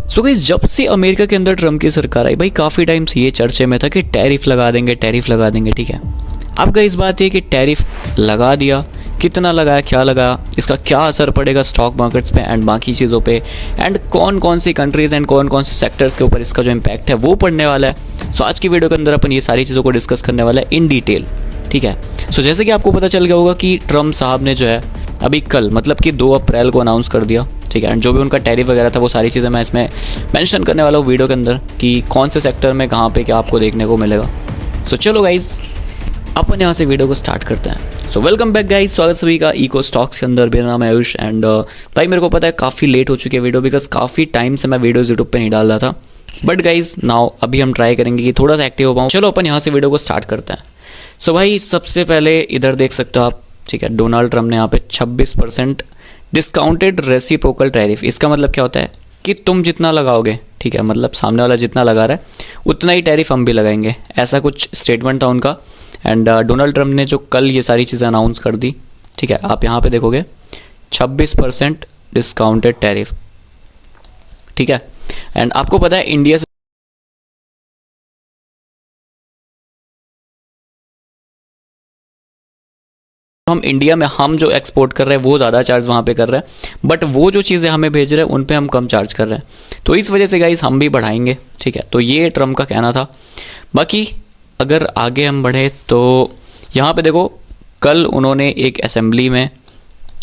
So guys, जब से America के अंदर ट्रम्प की सरकार आई भाई, काफ़ी टाइम से ये चर्चे में था कि टैरिफ लगा देंगे, टैरिफ लगा देंगे, ठीक है। अब गाइस बात ये कि टैरिफ लगा दिया, कितना लगाया, क्या लगाया, इसका क्या असर पड़ेगा स्टॉक मार्केट्स पे एंड बाकी चीज़ों पे, एंड कौन कौन सी कंट्रीज़ एंड कौन कौन से सेक्टर्स के ऊपर इसका जो इम्पैक्ट है वो पड़ने वाला है। सो आज की वीडियो के अंदर अपन ये सारी चीज़ों को डिस्कस करने वाला है इन डिटेल, ठीक है। सो जैसे कि आपको पता चल गया होगा कि ट्रम्प साहब ने जो है अभी कल मतलब कि 2 अप्रैल को अनाउंस कर दिया, ठीक है। एंड जो भी उनका टैरिफ वगैरह था वो सारी चीज़ें मैं इसमें मेंशन करने वाला हूँ वीडियो के अंदर कि कौन से सेक्टर में कहाँ पे क्या आपको देखने को मिलेगा। सो चलो गाइज, अपन यहाँ से वीडियो को स्टार्ट करते हैं। सो वेलकम बैक गाइज, स्वागत सभी का इको स्टॉक्स के अंदर। मेरा नाम है आयुष एंड भाई मेरे को पता है काफ़ी लेट हो चुकी है वीडियो, बिकॉज काफ़ी टाइम से मैं वीडियोज़ यूट्यूब पे नहीं डाल रहा था। बट गाइज नाउ अभी हम ट्राई करेंगे कि थोड़ा सा एक्टिव हो पाऊँ। चलो अपन यहाँ से वीडियो को स्टार्ट करते हैं। सो भाई सबसे पहले इधर देख सकते हो आप, ठीक है, डोनाल्ड ट्रम्प ने यहाँ पे 26% डिस्काउंटेड रेसिप्रोकल टैरिफ। इसका मतलब क्या होता है कि तुम जितना लगाओगे, ठीक है, मतलब सामने वाला जितना लगा रहा है उतना ही टैरिफ हम भी लगाएंगे, ऐसा कुछ स्टेटमेंट था उनका। एंड डोनाल्ड ट्रम्प ने जो कल ये सारी चीज़ें अनाउंस कर दी, ठीक है, आप यहाँ पे देखोगे 26% डिस्काउंटेड टैरिफ, ठीक है। एंड आपको पता है इंडिया से हम इंडिया में हम जो एक्सपोर्ट कर रहे हैं वो ज़्यादा चार्ज वहाँ पे कर रहे हैं, बट वो जो चीज़ें हमें भेज रहे हैं उन पे हम कम चार्ज कर रहे हैं। तो इस वजह से गाइस हम भी बढ़ाएंगे, ठीक है। तो ये ट्रम्प का कहना था। बाकी अगर आगे हम बढ़े तो यहाँ पे देखो, कल उन्होंने एक असेंबली में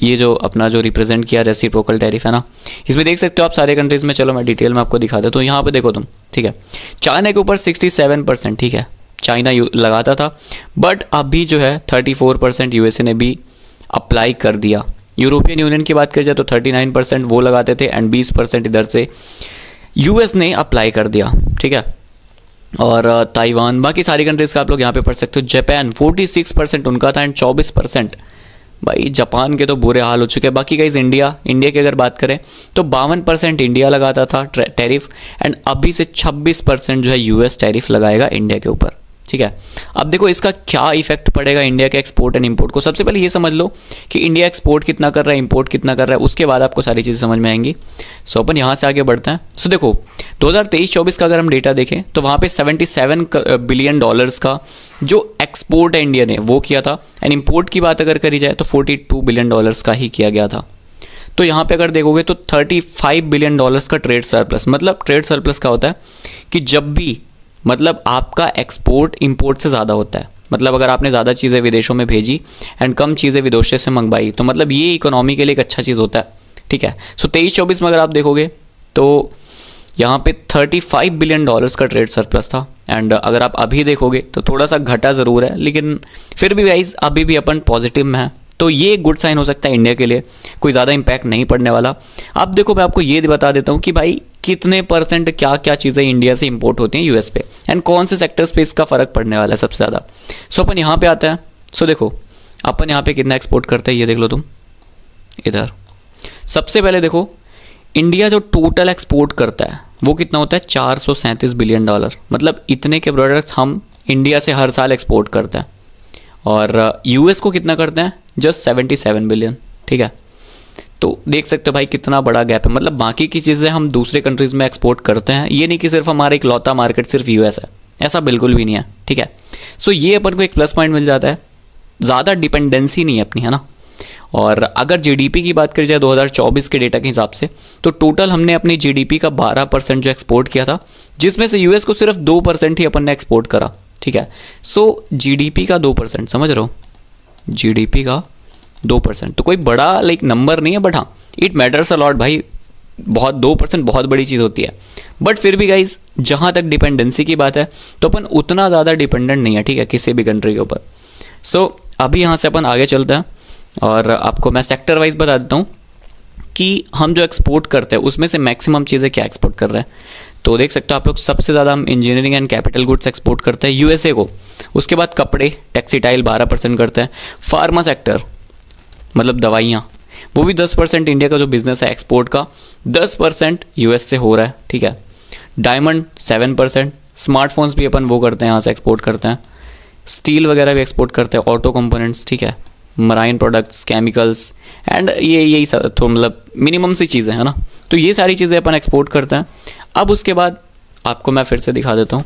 ये जो अपना जो रिप्रेजेंट किया रेसिप्रोकल टैरिफ है ना, इसमें देख सकते हो आप सारे कंट्रीज़ में। चलो मैं डिटेल में आपको दिखा देता हूँ। यहाँ पे देखो तुम, ठीक है, चाइना के ऊपर 67%, ठीक है, चाइना लगाता था, बट अभी जो है 34% यूएसए ने भी अप्लाई कर दिया। यूरोपियन यूनियन की बात करी जाए तो 39% वो लगाते थे एंड 20% इधर से यूएस ने अप्लाई कर दिया, ठीक है। और ताइवान, बाकी सारी कंट्रीज़ का आप लोग यहाँ पे पढ़ सकते हो। जापान 46% उनका था एंड 24%, भाई जापान के तो बुरे हाल हो चुके हैं। बाकी गाइस इंडिया की अगर बात करें तो 52% इंडिया लगाता था टैरिफ एंड अभी से 26% जो है यूएस टैरिफ लगाएगा इंडिया के ऊपर, ठीक है। अब देखो इसका क्या इफेक्ट पड़ेगा इंडिया के एक्सपोर्ट एंड इंपोर्ट को। सबसे पहले ये समझ लो कि इंडिया एक्सपोर्ट कितना कर रहा है, इंपोर्ट कितना कर रहा है, उसके बाद आपको सारी चीज़ें समझ में आएंगी। सो अपन यहाँ से आगे बढ़ते हैं। सो देखो 2023-24 का अगर हम डेटा देखें तो वहाँ पे 77 बिलियन डॉलर्स का जो एक्सपोर्ट है इंडिया ने वो किया था एंड इंपोर्ट की बात अगर करी जाए तो 42 बिलियन डॉलर्स का ही किया गया था। तो यहाँ पे अगर देखोगे तो 35 बिलियन डॉलर्स का ट्रेड सरप्लस। मतलब ट्रेड सरप्लस का होता है कि जब भी मतलब आपका एक्सपोर्ट इंपोर्ट से ज़्यादा होता है, मतलब अगर आपने ज़्यादा चीज़ें विदेशों में भेजी एंड कम चीज़ें विदेशों से मंगवाई, तो मतलब ये इकोनॉमी के लिए एक अच्छा चीज़ होता है, ठीक है। सो 23-24 में अगर आप देखोगे तो यहाँ पे 35 बिलियन डॉलर्स का ट्रेड सरप्लस था एंड अगर आप अभी देखोगे तो थोड़ा सा घटा ज़रूर है, लेकिन फिर भी गाइस अभी भी अपन पॉजिटिव में है। तो ये एक गुड साइन हो सकता है इंडिया के लिए, कोई ज़्यादा इम्पैक्ट नहीं पड़ने वाला। अब देखो मैं आपको ये बता देता हूँ कि भाई कितने % क्या क्या चीज़ें इंडिया से इंपोर्ट होती हैं यूएस पे एंड कौन से सेक्टर्स पे इसका फ़र्क पड़ने वाला है सबसे ज़्यादा। सो अपन यहाँ पे आते हैं। सो देखो अपन यहाँ पे कितना एक्सपोर्ट करते हैं ये देख लो तुम इधर। सबसे पहले देखो इंडिया जो टोटल एक्सपोर्ट करता है वो कितना होता है, 437 बिलियन डॉलर। मतलब इतने के प्रोडक्ट्स हम इंडिया से हर साल एक्सपोर्ट करते हैं। और यूएस को कितना करते हैं, जस्ट 77 बिलियन, ठीक है। तो देख सकते हो भाई कितना बड़ा गैप है। मतलब बाकी की चीज़ें हम दूसरे कंट्रीज़ में एक्सपोर्ट करते हैं, ये नहीं कि सिर्फ हमारा इकलौता मार्केट सिर्फ यूएस है, ऐसा बिल्कुल भी नहीं है, ठीक है। सो ये अपन को एक प्लस पॉइंट मिल जाता है, ज़्यादा डिपेंडेंसी नहीं है अपनी, है ना। और अगर जीडीपी की बात करी जाए 2024 के डेटा के हिसाब से तो टोटल हमने अपनी जीडीपी का 12% जो एक्सपोर्ट किया था, जिसमें से यूएस को सिर्फ 2% ही अपन ने एक्सपोर्ट करा, ठीक है। सो जीडीपी का 2%, समझ रहे हो, जीडीपी का 2% तो कोई बड़ा लाइक नंबर नहीं है, बट हाँ इट मैटर्स अ लॉट भाई। बहुत 2% बहुत बड़ी चीज़ होती है। बट फिर भी गाइज जहाँ तक डिपेंडेंसी की बात है तो अपन उतना ज़्यादा डिपेंडेंट नहीं है, ठीक है, किसी भी कंट्री के ऊपर। सो अभी यहाँ से अपन आगे चलते हैं और आपको मैं सेक्टर वाइज बता देता हूँ कि हम जो एक्सपोर्ट करते हैं उसमें से मैक्सिमम चीज़ें क्या एक्सपोर्ट कर रहे हैं। तो देख सकते हो आप लोग सबसे ज़्यादा हम engineering and capital goods export करते हैं यूएसए को। उसके बाद कपड़े टेक्सटाइल 12% करते हैं। फार्मा सेक्टर मतलब दवाइयाँ वो भी 10%, इंडिया का जो बिजनेस है एक्सपोर्ट का 10% यूएस से हो रहा है, ठीक है। डायमंड 7%, स्मार्टफोन्स भी अपन वो करते हैं यहाँ से एक्सपोर्ट करते हैं, स्टील वगैरह भी एक्सपोर्ट करते हैं, ऑटो कंपोनेंट्स, ठीक है। मराइन प्रोडक्ट्स, केमिकल्स एंड यही सब तो मतलब मिनिमम सी चीज़ें है ना। तो ये सारी चीज़ें अपन एक्सपोर्ट करते हैं। अब उसके बाद आपको मैं फिर से दिखा देता हूँ,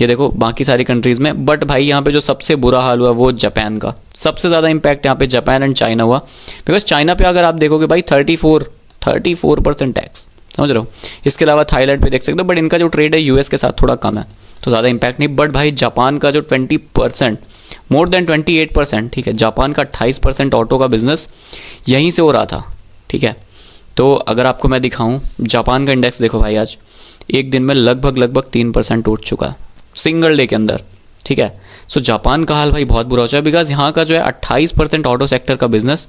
ये देखो बाकी सारी कंट्रीज़ में, बट भाई यहाँ पे जो सबसे बुरा हाल हुआ वो जापान का। सबसे ज़्यादा इम्पैक्ट यहाँ पे जापान एंड चाइना हुआ, बिकॉज चाइना पे अगर आप देखोगे भाई 34% टैक्स, समझ रहे हो। इसके अलावा थाईलैंड पे देख सकते हो, बट इनका जो ट्रेड है यूएस के साथ थोड़ा कम है, तो ज़्यादा इम्पैक्ट नहीं। बट भाई जापान का जो 20%, मोर देन 28%, ठीक है, जापान का 28% ऑटो का बिजनेस यहीं से हो रहा था, ठीक है। तो अगर आपको मैं दिखाऊं, जापान का इंडेक्स देखो भाई, आज एक दिन में लगभग 3% उठ चुका है सिंगल डे के अंदर, ठीक है। सो जापान का हाल भाई बहुत बुरा हो चुका है, बिकॉज यहाँ का जो है 28% ऑटो सेक्टर का बिजनेस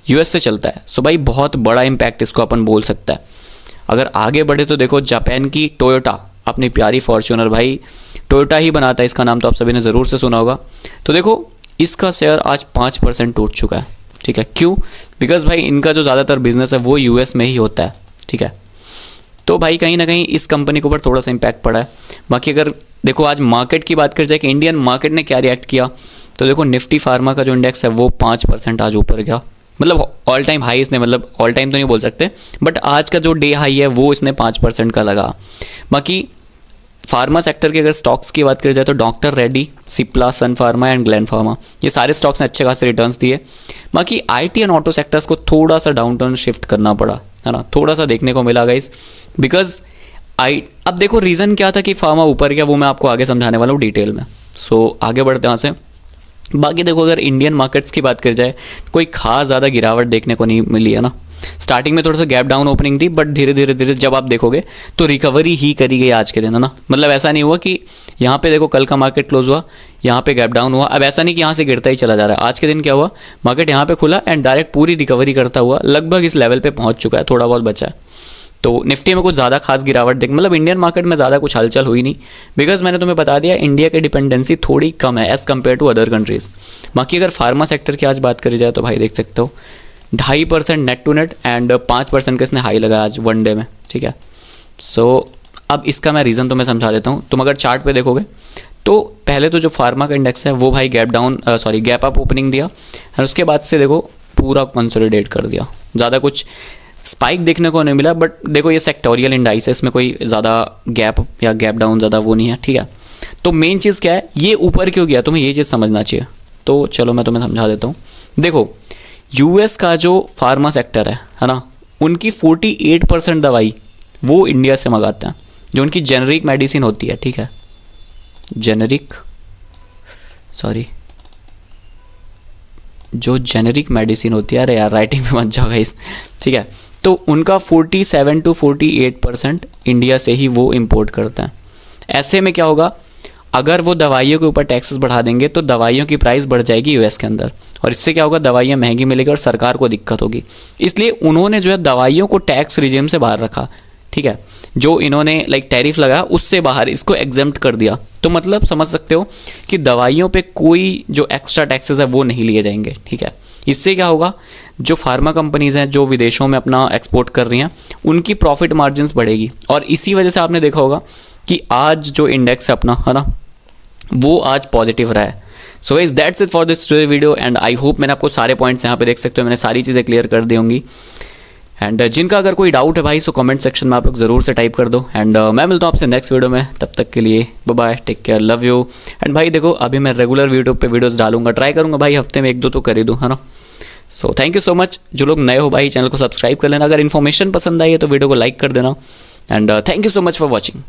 यूएस से चलता है। सो भाई बहुत बड़ा इम्पैक्ट इसको अपन बोल सकता है। अगर आगे बढ़े तो देखो जापान की टोयोटा, अपनी प्यारी फॉर्च्यूनर, भाई टोयोटा ही बनाता है, इसका नाम तो आप सभी ने ज़रूर से सुना होगा। तो देखो इसका शेयर आज 5% टूट चुका है, ठीक है। क्यों? बिकॉज भाई इनका जो ज़्यादातर बिजनेस है वो यूएस में ही होता है, ठीक है। तो भाई कहीं ना कहीं इस कंपनी के ऊपर थोड़ा सा इम्पैक्ट पड़ा है। बाकी अगर देखो आज मार्केट की बात कर जाए कि इंडियन मार्केट ने क्या रिएक्ट किया, तो देखो निफ्टी फार्मा का जो इंडेक्स है वो 5% आज ऊपर गया, मतलब ऑल टाइम हाई इसने, मतलब ऑल टाइम तो नहीं बोल सकते, बट आज का जो डे हाई है वो इसने 5% का लगा। बाकी फार्मा सेक्टर के अगर स्टॉक्स की बात करी जाए तो doctor Reddy, Cipla, Sun Pharma and Gland Pharma, ये सारे स्टॉक्स ने अच्छे खासे रिटर्न्स दिए। बाकी आईटी एंड ऑटो सेक्टर्स को थोड़ा सा डाउन टर्न शिफ्ट करना पड़ा, है ना, थोड़ा सा देखने को मिला गाइस, बिकॉज अब देखो रीज़न क्या था कि फार्मा ऊपर गया, वो मैं आपको आगे समझाने वाला हूँ डिटेल में। सो आगे बढ़ते हैं यहाँ से। बाकी देखो अगर इंडियन मार्केट्स की बात करी जाए तो कोई खास ज़्यादा गिरावट देखने को नहीं मिली है ना। स्टार्टिंग में थोड़ा सा गैप डाउन ओपनिंग थी, बट धीरे धीरे जब आप देखोगे तो रिकवरी ही करी गई आज के दिन, है ना। मतलब ऐसा नहीं हुआ कि यहाँ पे देखो कल का मार्केट क्लोज हुआ, यहाँ पे गैप डाउन हुआ, अब ऐसा नहीं कि यहाँ से गिरता ही चला जा रहा है। आज के दिन क्या हुआ, मार्केट यहाँ पे खुला एंड डायरेक्ट पूरी रिकवरी करता हुआ लगभग इस लेवल पे पहुँच चुका है, थोड़ा बहुत बचा है। तो निफ्टी में कुछ ज़्यादा खास गिरावट देख, मतलब इंडियन मार्केट में ज़्यादा कुछ हलचल हुई नहीं, बिकॉज मैंने तुम्हें बता दिया इंडिया की डिपेंडेंसी थोड़ी कम है as compare to other countries. बाकी अगर फार्मा सेक्टर की आज बात करी जाए तो भाई देख सकते हो 2.5% नेट टू नेट एंड 5% का इसने हाई लगाया आज वन डे में, ठीक है। सो अब इसका मैं रीज़न तुम्हें समझा देता हूँ। तुम अगर चार्ट पे देखोगे तो पहले तो जो फार्मा का इंडेक्स है वो भाई गैप अप ओपनिंग दिया और उसके बाद से देखो पूरा कंसोलिडेट कर दिया, ज़्यादा कुछ स्पाइक देखने को नहीं मिला। बट देखो ये सेक्टोरियल इंडाइस है, इसमें कोई ज़्यादा गैप या गैप डाउन ज़्यादा वो नहीं है, ठीक है। तो मेन चीज़ क्या है, ये ऊपर क्यों गया, तुम्हें ये चीज़ समझना चाहिए। तो चलो मैं तुम्हें समझा देता हूँ। देखो यूएस का जो फार्मा सेक्टर है ना, उनकी 48% दवाई वो इंडिया से मंगाते हैं, जो उनकी जेनरिक मेडिसिन होती है, ठीक है, जो जेनरिक मेडिसिन होती है, अरे यार राइटिंग में मत जाओ गाइस, ठीक है। तो उनका 47 to 48% इंडिया से ही वो इंपोर्ट करते हैं। ऐसे में क्या होगा, अगर वो दवाइयों के ऊपर टैक्सेस बढ़ा देंगे तो दवाइयों की प्राइस बढ़ जाएगी यूएस के अंदर, और इससे क्या होगा, दवाइयाँ महंगी मिलेगी और सरकार को दिक्कत होगी। इसलिए उन्होंने जो है दवाइयों को टैक्स रिजीम से बाहर रखा, ठीक है। जो इन्होंने टैरिफ लगाया उससे बाहर इसको एग्जेम्प्ट कर दिया। तो मतलब समझ सकते हो कि दवाइयों पे कोई जो एक्स्ट्रा टैक्सेस है वो नहीं लिए जाएंगे, ठीक है। इससे क्या होगा, जो फार्मा कंपनीज हैं जो विदेशों में अपना एक्सपोर्ट कर रही हैं उनकी प्रॉफिट मार्जिन्स बढ़ेगी, और इसी वजह से आपने देखा होगा कि आज जो इंडेक्स है अपना, है ना, वो आज पॉजिटिव रहा है। So guys that's it for this video and I hope मैंने आपको सारे पॉइंट्स यहाँ पे देख सकते हो, मैंने सारी चीज़ें क्लियर कर दी होंगी। एंड जिनका अगर कोई डाउट है भाई सो कमेंट सेक्शन में आप लोग ज़रूर से टाइप कर दो। एंड मैं मिलता हूँ आपसे नेक्स्ट वीडियो में, तब तक के लिए bye bye, take care, love you. And भाई देखो अभी मैं रेगुलर यूट्यूब पे वीडियोस डालूंगा, ट्राई करूंगा भाई हफ्ते में 1-2 तो कर ही दूँ, है ना। So thank you so much. जो लोग नए हो भाई चैनल को सब्सक्राइब कर लेना, अगर इन्फॉर्मेशन पसंद आई है तो वीडियो को लाइक कर देना। And thank you so much for watching.